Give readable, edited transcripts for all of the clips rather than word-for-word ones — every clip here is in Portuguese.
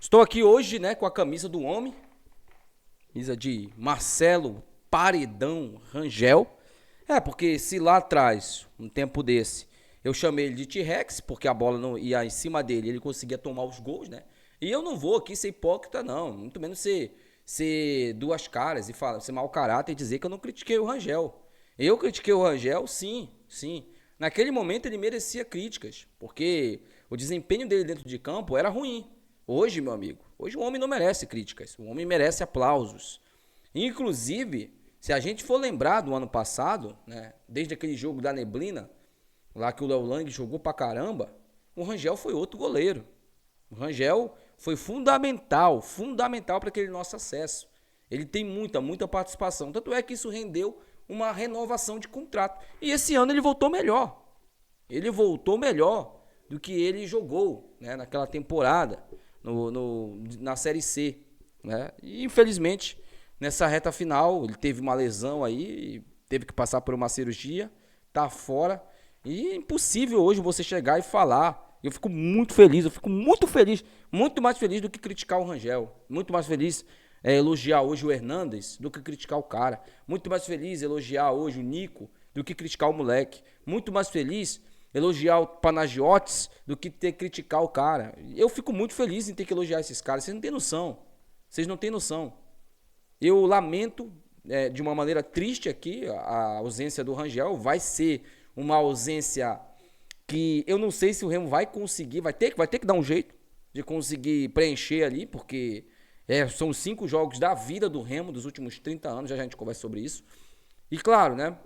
Estou aqui hoje, né, com a camisa do homem, camisa de Marcelo Paredão Rangel. Porque se lá atrás, um tempo desse, eu chamei ele de T-Rex, porque a bola não ia em cima dele, ele conseguia tomar os gols, né? E eu não vou aqui ser hipócrita, não, muito menos ser duas caras e ser mau caráter e dizer que eu não critiquei o Rangel. Eu critiquei o Rangel, sim, sim. Naquele momento ele merecia críticas, porque o desempenho dele dentro de campo era ruim. Hoje, meu amigo, hoje o homem não merece críticas, o homem merece aplausos. Inclusive, se a gente for lembrar do ano passado, né, desde aquele jogo da neblina, lá que o Léo Lang jogou pra caramba, o Rangel foi outro goleiro. O Rangel foi fundamental para aquele nosso acesso. Ele tem muita participação. Tanto é que isso rendeu uma renovação de contrato. E esse ano ele voltou melhor. Ele voltou melhor do que ele jogou, né, naquela temporada, na Série C. Né? E infelizmente, nessa reta final, ele teve uma lesão aí, teve que passar por uma cirurgia, tá fora. E é impossível hoje você chegar e falar. Eu fico muito feliz, muito mais feliz do que criticar o Rangel. Muito mais feliz elogiar hoje o Hernandes do que criticar o cara. Muito mais feliz elogiar hoje o Nico do que criticar o moleque. Muito mais feliz elogiar o Panagiotis do que ter que criticar o cara. Eu fico muito feliz em ter que elogiar esses caras. Vocês não têm noção. Vocês não têm noção. Eu lamento de uma maneira triste aqui a ausência do Rangel. Vai ser uma ausência que eu não sei se o Remo vai conseguir, vai ter que dar um jeito de conseguir preencher ali, porque são os 5 jogos da vida do Remo dos últimos 30 anos, já a gente conversa sobre isso. E claro, né,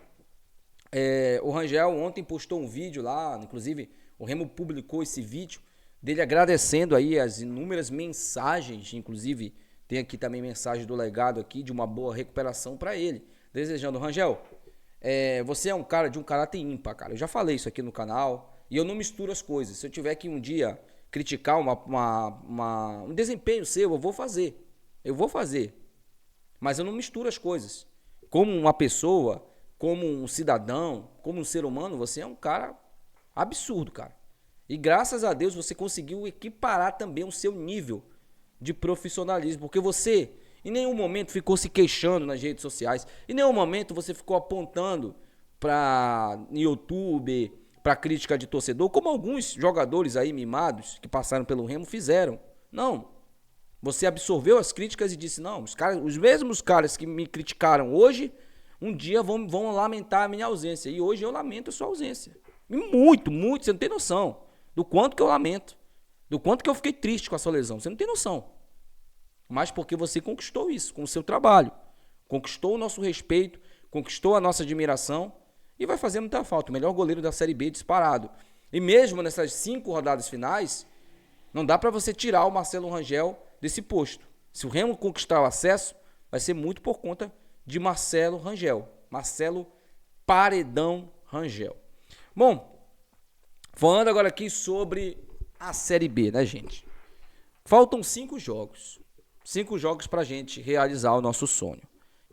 o Rangel ontem postou um vídeo lá, inclusive o Remo publicou esse vídeo dele agradecendo aí as inúmeras mensagens, inclusive tem aqui também mensagem do legado aqui de uma boa recuperação para ele, desejando, Rangel, você é um cara de um caráter ímpar, cara. Eu já falei isso aqui no canal e eu não misturo as coisas. Se eu tiver que um dia criticar um desempenho seu, eu vou fazer. Mas eu não misturo as coisas. Como uma pessoa, como um cidadão, como um ser humano, você é um cara absurdo, cara. E graças a Deus você conseguiu equiparar também o seu nível de profissionalismo, porque você em nenhum momento ficou se queixando nas redes sociais, em nenhum momento você ficou apontando para YouTube, para crítica de torcedor, como alguns jogadores aí mimados que passaram pelo Remo fizeram. Não. Você absorveu as críticas e disse, não, os mesmos caras que me criticaram hoje, um dia vão lamentar a minha ausência. E hoje eu lamento a sua ausência. E muito, você não tem noção do quanto que eu lamento, do quanto que eu fiquei triste com a sua lesão. Você não tem noção. Mas porque você conquistou isso com o seu trabalho, conquistou o nosso respeito, conquistou a nossa admiração e vai fazer muita falta. O melhor goleiro da Série B disparado. E mesmo nessas 5 rodadas finais, não dá para você tirar o Marcelo Rangel desse posto. Se o Remo conquistar o acesso, vai ser muito por conta de Marcelo Rangel. Marcelo Paredão Rangel. Bom, falando agora aqui sobre a Série B, né, gente? Faltam 5 jogos. 5 jogos pra gente realizar o nosso sonho,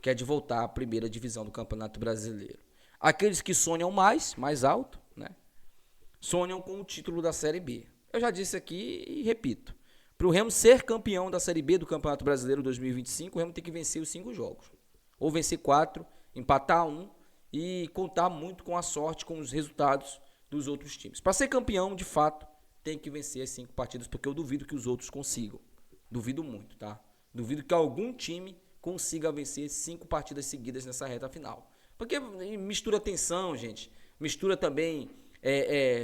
que é de voltar à primeira divisão do Campeonato Brasileiro. Aqueles que sonham mais alto, né? Sonham com o título da Série B. Eu já disse aqui e repito. Para o Remo ser campeão da Série B do Campeonato Brasileiro 2025, o Remo tem que vencer os 5 jogos. Ou vencer 4, empatar 1 e contar muito com a sorte, com os resultados dos outros times. Para ser campeão, de fato, tem que vencer as 5 partidas, porque eu duvido que os outros consigam. Duvido muito, tá? Duvido que algum time consiga vencer 5 partidas seguidas nessa reta final. Porque mistura tensão, gente. Mistura também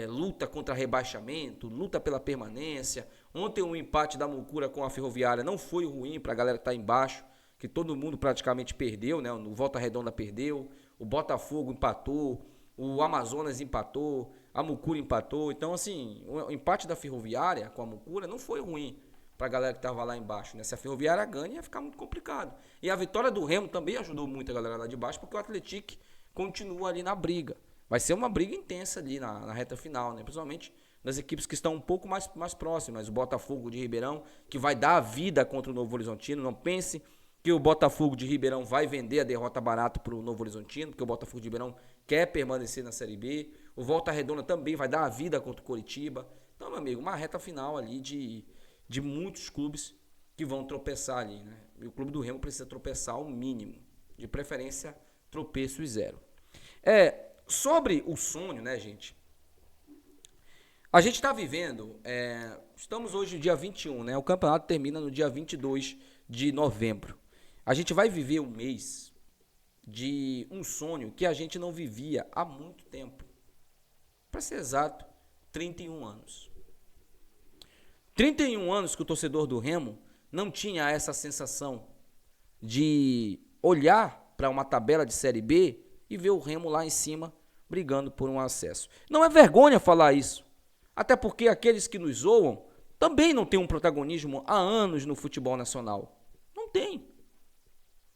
luta contra rebaixamento, luta pela permanência. Ontem o empate da Mucura com a Ferroviária não foi ruim para a galera que tá embaixo, que todo mundo praticamente perdeu, né? O Volta Redonda perdeu, o Botafogo empatou, o Amazonas empatou, a Mucura empatou. Então, assim, o empate da Ferroviária com a Mucura não foi ruim para a galera que estava lá embaixo, né? Se a Ferroviária ganha, ia ficar muito complicado. E a vitória do Remo também ajudou muito a galera lá de baixo, porque o Atlético continua ali na briga. Vai ser uma briga intensa ali na reta final, né? Principalmente das equipes que estão um pouco mais próximas. O Botafogo de Ribeirão, que vai dar a vida contra o Novo Horizontino. Não pense que o Botafogo de Ribeirão vai vender a derrota barata para o Novo Horizontino, porque o Botafogo de Ribeirão quer permanecer na Série B. O Volta Redonda também vai dar a vida contra o Coritiba. Então, meu amigo, uma reta final ali de muitos clubes que vão tropeçar ali, né? E o clube do Remo precisa tropeçar ao mínimo, de preferência tropeço e 0. Sobre o sonho, né, gente? A gente está vivendo, estamos hoje no dia 21, né? O campeonato termina no dia 22 de novembro. A gente vai viver um mês de um sonho que a gente não vivia há muito tempo. Para ser exato, 31 anos. 31 anos que o torcedor do Remo não tinha essa sensação de olhar para uma tabela de Série B e ver o Remo lá em cima brigando por um acesso. Não é vergonha falar isso, até porque aqueles que nos zoam também não têm um protagonismo há anos no futebol nacional. Não tem.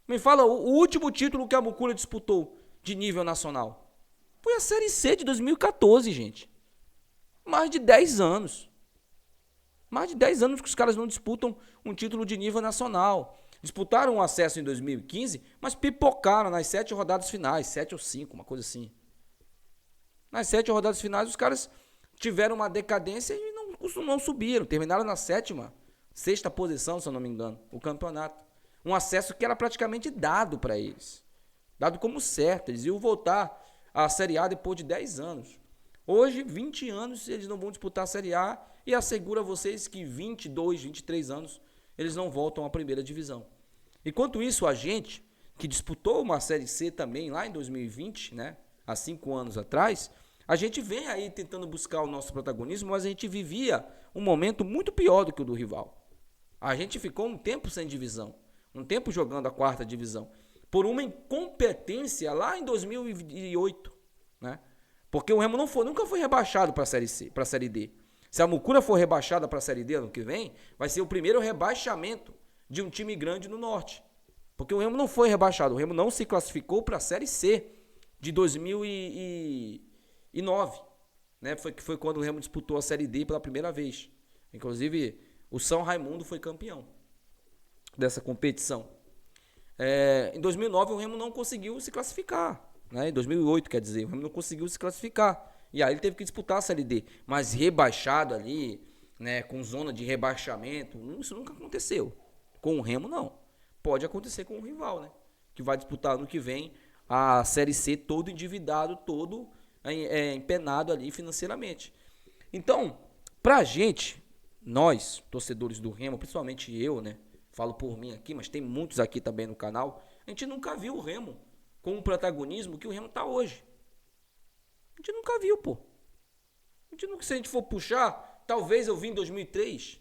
Me fala, o último título que a Mucura disputou de nível nacional foi a Série C de 2014, gente. Mais de 10 anos. Mais de 10 anos que os caras não disputam um título de nível nacional. Disputaram um acesso em 2015, mas pipocaram nas 7 rodadas finais, 7 ou 5, uma coisa assim. Nas 7 rodadas finais, os caras tiveram uma decadência e não subiram. Terminaram na 7ª, 6ª posição, se eu não me engano, o campeonato. Um acesso que era praticamente dado para eles. Dado como certo. Eles iam voltar à Série A depois de 10 anos. Hoje, 20 anos, eles não vão disputar a Série A e asseguro a vocês que 22, 23 anos, eles não voltam à primeira divisão. Enquanto isso, a gente, que disputou uma Série C também lá em 2020, né, há 5 anos atrás, a gente vem aí tentando buscar o nosso protagonismo, mas a gente vivia um momento muito pior do que o do rival. A gente ficou um tempo sem divisão, um tempo jogando a 4ª divisão, por uma incompetência lá em 2008, né? Porque o Remo nunca foi rebaixado para a Série C, para a Série D. Se a Mucura for rebaixada para a Série D ano que vem, vai ser o primeiro rebaixamento de um time grande no Norte. Porque o Remo não foi rebaixado, o Remo não se classificou para a Série C de 2009, né? Foi quando o Remo disputou a Série D pela primeira vez. Inclusive, o São Raimundo foi campeão dessa competição. Em 2009, o Remo não conseguiu se classificar. Né? Em 2008, quer dizer, o Remo não conseguiu se classificar. E aí ele teve que disputar a Série D. Mas rebaixado ali, né, com zona de rebaixamento, isso nunca aconteceu. Com o Remo, não. Pode acontecer com o rival, né? Que vai disputar ano que vem a Série C todo endividado, todo empenado ali financeiramente. Então, pra gente, nós, torcedores do Remo, principalmente eu, né? Falo por mim aqui, mas tem muitos aqui também no canal, a gente nunca viu o Remo com o protagonismo que o Remo tá hoje. A gente nunca viu, pô. Se a gente for puxar, talvez eu vi em 2003,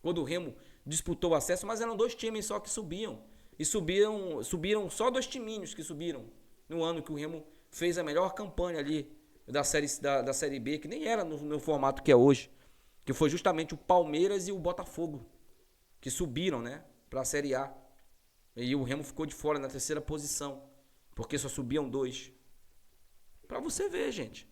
quando o Remo disputou o acesso, mas eram 2 times só que subiam. E subiram só 2 timinhos que subiram no ano que o Remo fez a melhor campanha ali da série B, que nem era no formato que é hoje, que foi justamente o Palmeiras e o Botafogo, que subiram, né, para a Série A. E o Remo ficou de fora na 3ª posição, porque só subiam 2. Para você ver, gente.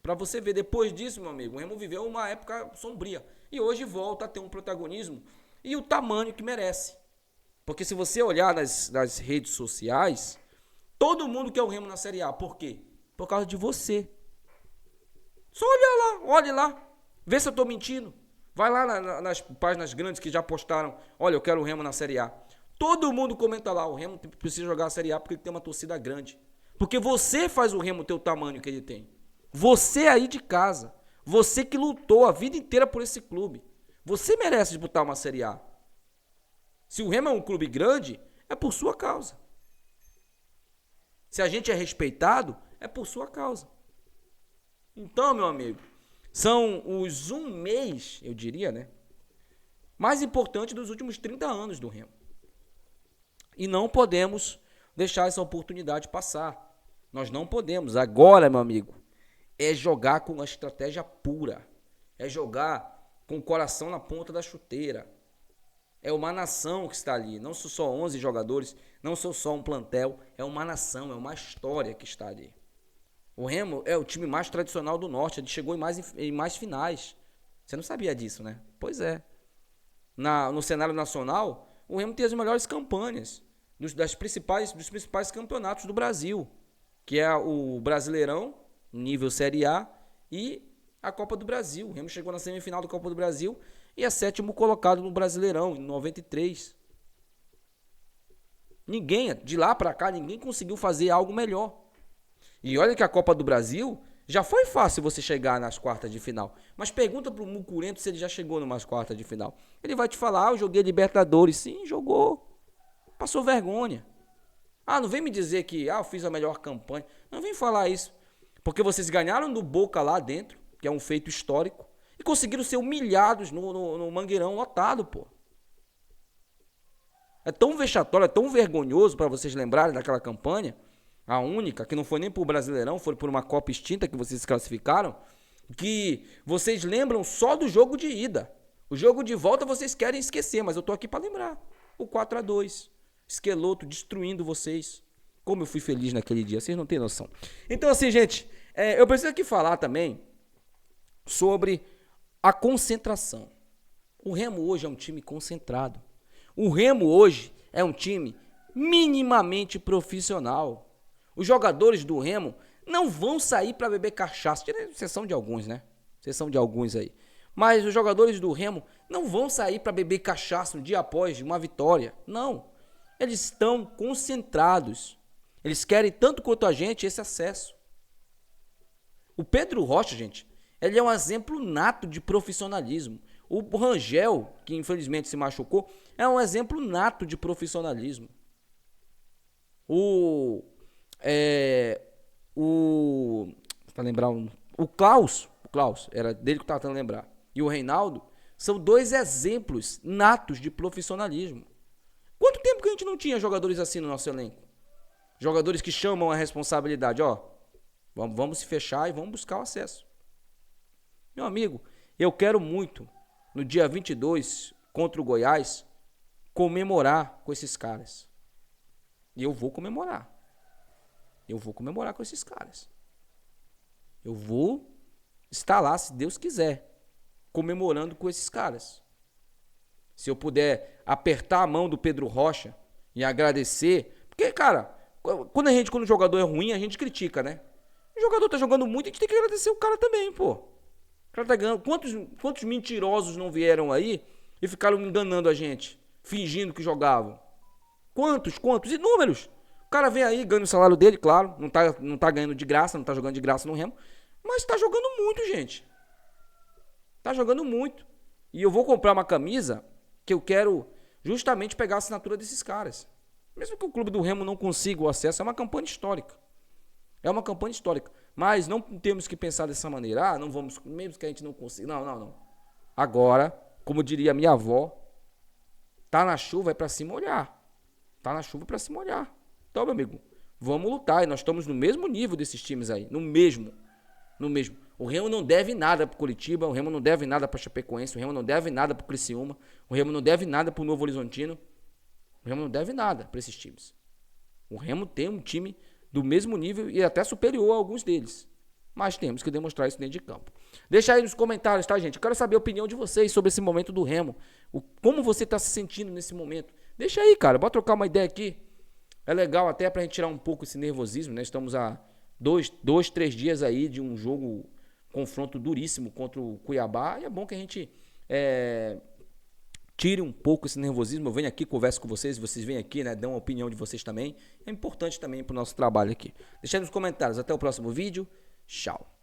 Para você ver, depois disso, meu amigo, o Remo viveu uma época sombria. E hoje volta a ter um protagonismo e o tamanho que merece. Porque se você olhar nas redes sociais, todo mundo quer o Remo na Série A. Por quê? Por causa de você. Só olhe lá. Vê se eu estou mentindo. Vai lá nas páginas grandes que já postaram, olha, eu quero o Remo na Série A. Todo mundo comenta lá, o Remo precisa jogar a Série A porque ele tem uma torcida grande. Porque você faz o Remo ter o tamanho que ele tem. Você aí de casa. Você que lutou a vida inteira por esse clube. Você merece disputar uma Série A. Se o Remo é um clube grande, é por sua causa. Se a gente é respeitado, é por sua causa. Então, meu amigo, são os um mês, eu diria, né, mais importante dos últimos 30 anos do Remo. E não podemos deixar essa oportunidade passar. Nós não podemos. Agora, meu amigo, é jogar com a estratégia pura. É jogar com o coração na ponta da chuteira. É uma nação que está ali. Não são só 11 jogadores, não sou só um plantel. É uma nação, é uma história que está ali. O Remo é o time mais tradicional do Norte. Ele chegou em mais finais. Você não sabia disso, né? Pois é. No cenário nacional, o Remo tem as melhores campanhas dos principais campeonatos do Brasil, que é o Brasileirão, nível Série A, e a Copa do Brasil. O Remo chegou na semifinal da Copa do Brasil e é 7º colocado no Brasileirão, em 93. Ninguém, de lá para cá, ninguém conseguiu fazer algo melhor. E olha que a Copa do Brasil já foi fácil você chegar nas quartas de final. Mas pergunta pro Mucurento se ele já chegou numas quartas de final. Ele vai te falar, eu joguei Libertadores. Sim, jogou. Passou vergonha. Não vem me dizer que eu fiz a melhor campanha. Não vem falar isso. Porque vocês ganharam do Boca lá dentro, que é um feito histórico, e conseguiram ser humilhados no Mangueirão lotado, pô. É tão vexatório, é tão vergonhoso para vocês lembrarem daquela campanha, a única, que não foi nem por Brasileirão, foi por uma Copa extinta que vocês se classificaram, que vocês lembram só do jogo de ida. O jogo de volta vocês querem esquecer, mas eu tô aqui para lembrar. O 4-2. Esqueloto destruindo vocês. Como eu fui feliz naquele dia, vocês não têm noção. Então assim, gente, eu preciso aqui falar também sobre a concentração. O Remo hoje é um time concentrado. O Remo hoje é um time minimamente profissional. Os jogadores do Remo não vão sair para beber cachaça, exceção de alguns, né? Exceção de alguns aí. Mas os jogadores do Remo não vão sair para beber cachaça um dia após uma vitória. Não. Eles estão concentrados. Eles querem tanto quanto a gente esse acesso. O Pedro Rocha, gente, ele é um exemplo nato de profissionalismo. O Rangel, que infelizmente se machucou, é um exemplo nato de profissionalismo. Para lembrar, o Klaus, era dele que eu estava tentando lembrar, e o Reinaldo, são 2 exemplos natos de profissionalismo. Quanto tempo que a gente não tinha jogadores assim no nosso elenco? Jogadores que chamam a responsabilidade, vamos se fechar e vamos buscar o acesso. Meu amigo, eu quero muito, no dia 22, contra o Goiás, comemorar com esses caras. E eu vou comemorar. Eu vou comemorar com esses caras. Eu vou estar lá, se Deus quiser, comemorando com esses caras. Se eu puder apertar a mão do Pedro Rocha e agradecer. Porque, cara, quando o jogador é ruim, a gente critica, né? O jogador tá jogando muito, a gente tem que agradecer o cara também, pô. O cara tá ganhando. Quantos mentirosos não vieram aí e ficaram enganando a gente, fingindo que jogavam? Quantos? Inúmeros. O cara vem aí, ganha o salário dele, claro. Não tá ganhando de graça, não tá jogando de graça no Remo. Mas tá jogando muito, gente. Tá jogando muito. E eu vou comprar uma camisa que eu quero justamente pegar a assinatura desses caras. Mesmo que o clube do Remo não consiga o acesso, é uma campanha histórica. É uma campanha histórica. Mas não temos que pensar dessa maneira. Não vamos, mesmo que a gente não consiga. Não. Agora, como diria minha avó, tá na chuva é pra se molhar. Tá na chuva é pra se molhar. Então, meu amigo, vamos lutar. E nós estamos no mesmo nível desses times aí. No mesmo. O Remo não deve nada pro Curitiba, o Remo não deve nada pra Chapecoense, o Remo não deve nada pro Criciúma, o Remo não deve nada pro Novo Horizontino. O Remo não deve nada pra esses times. O Remo tem um time do mesmo nível e até superior a alguns deles. Mas temos que demonstrar isso dentro de campo. Deixa aí nos comentários, tá, gente? Eu quero saber a opinião de vocês sobre esse momento do Remo. Como você tá se sentindo nesse momento. Deixa aí, cara. Bora trocar uma ideia aqui. É legal até pra gente tirar um pouco esse nervosismo, né? Estamos a 3 dias aí de um jogo, confronto duríssimo contra o Cuiabá. E é bom que a gente tire um pouco esse nervosismo. Eu venho aqui, converso com vocês vêm aqui, né? Dão a opinião de vocês também. É importante também pro nosso trabalho aqui. Deixa aí nos comentários. Até o próximo vídeo. Tchau.